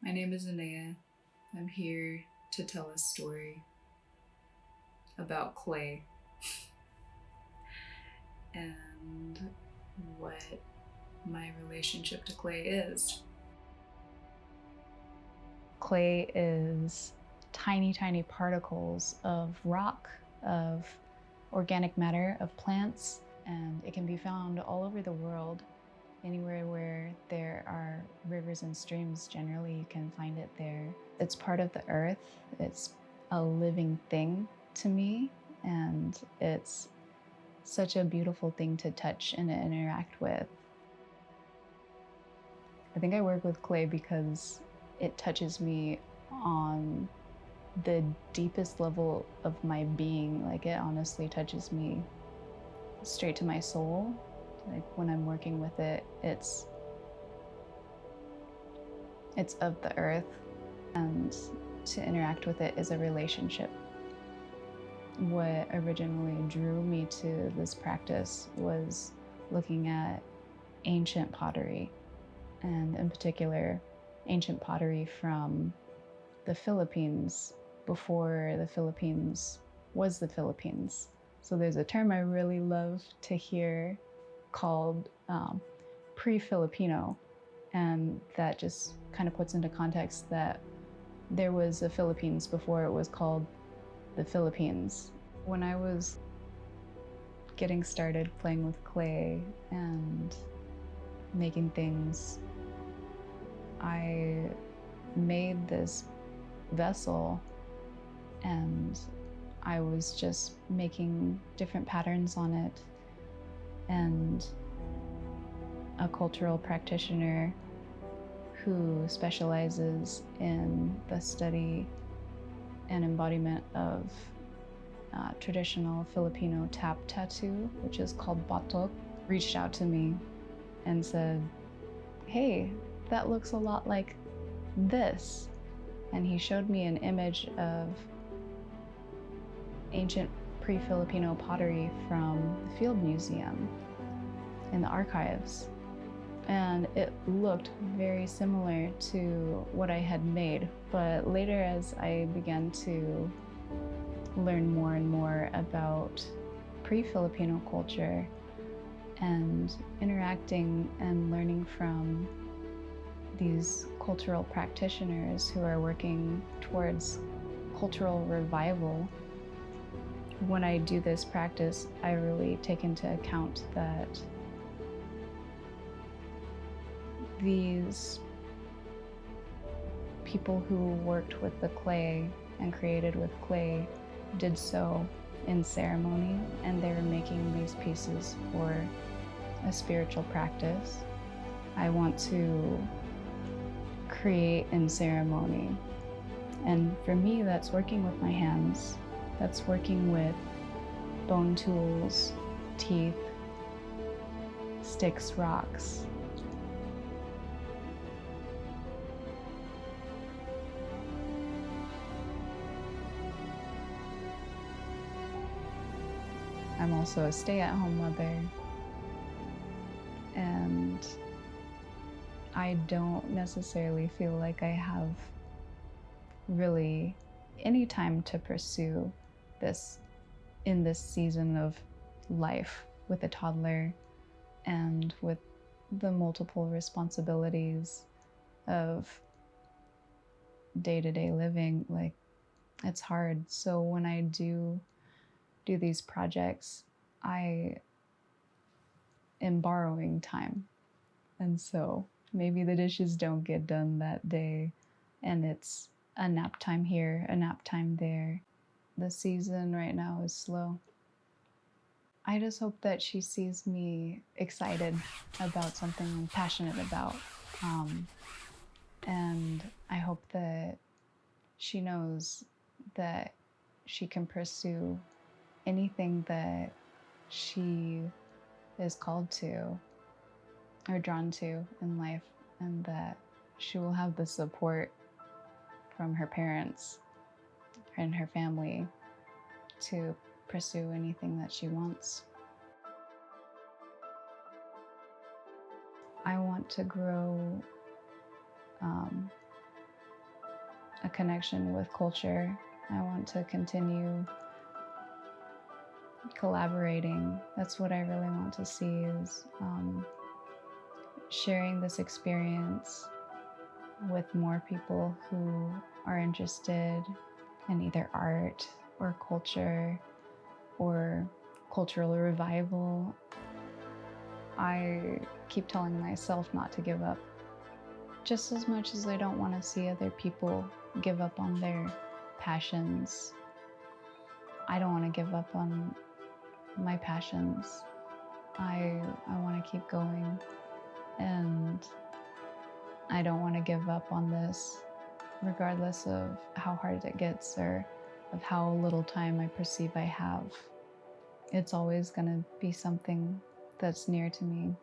My name is Annea. I'm here to tell a story about clay and what my relationship to clay is. Clay is tiny, tiny particles of rock, of organic matter, of plants, and it can be found all over the world. Anywhere where there are rivers and streams, generally you can find it there. It's part of the earth. It's a living thing to me, and it's such a beautiful thing to touch and interact with. I think I work with clay because it touches me on the deepest level of my being. Like, it honestly touches me straight to my soul. Like, when I'm working with it, it's of the earth, and to interact with it is a relationship. What originally drew me to this practice was looking at ancient pottery, and in particular, ancient pottery from the Philippines before the Philippines was the Philippines. So there's a term I really love to hear called pre-Filipino, and that just kind of puts into context that there was a Philippines before it was called the Philippines. When I was getting started playing with clay and making things, I made this vessel and I was just making different patterns on it, and a cultural practitioner who specializes in the study and embodiment of traditional Filipino tap tattoo, which is called batok, reached out to me and said, "Hey, that looks a lot like this." And he showed me an image of ancient pre-Filipino pottery from the Field Museum in the archives. And it looked very similar to what I had made. But later, as I began to learn more and more about pre-Filipino culture and interacting and learning from these cultural practitioners who are working towards cultural revival, when I do this practice, I really take into account that these people who worked with the clay and created with clay did so in ceremony, and they were making these pieces for a spiritual practice. I want to create in ceremony, and for me, that's working with my hands. That's working with bone tools, teeth, sticks, rocks. I'm also a stay-at-home mother, and I don't necessarily feel like I have really any time to pursue this in this season of life with a toddler and with the multiple responsibilities of day-to-day living. Like, it's hard. So when I do these projects, I am borrowing time. And so maybe the dishes don't get done that day, and it's a nap time here, a nap time there. The season right now is slow. I just hope that she sees me excited about something I'm passionate about. And I hope that she knows that she can pursue anything that she is called to or drawn to in life, and that she will have the support from her parents and her family to pursue anything that she wants. I want to grow a connection with culture. I want to continue collaborating. That's what I really want to see, is sharing this experience with more people who are interested in either art or culture or cultural revival. I keep telling myself not to give up. Just as much as I don't want to see other people give up on their passions, I don't want to give up on my passions. I want to keep going, and I don't want to give up on this, regardless of how hard it gets or of how little time I perceive I have. It's always going to be something that's near to me.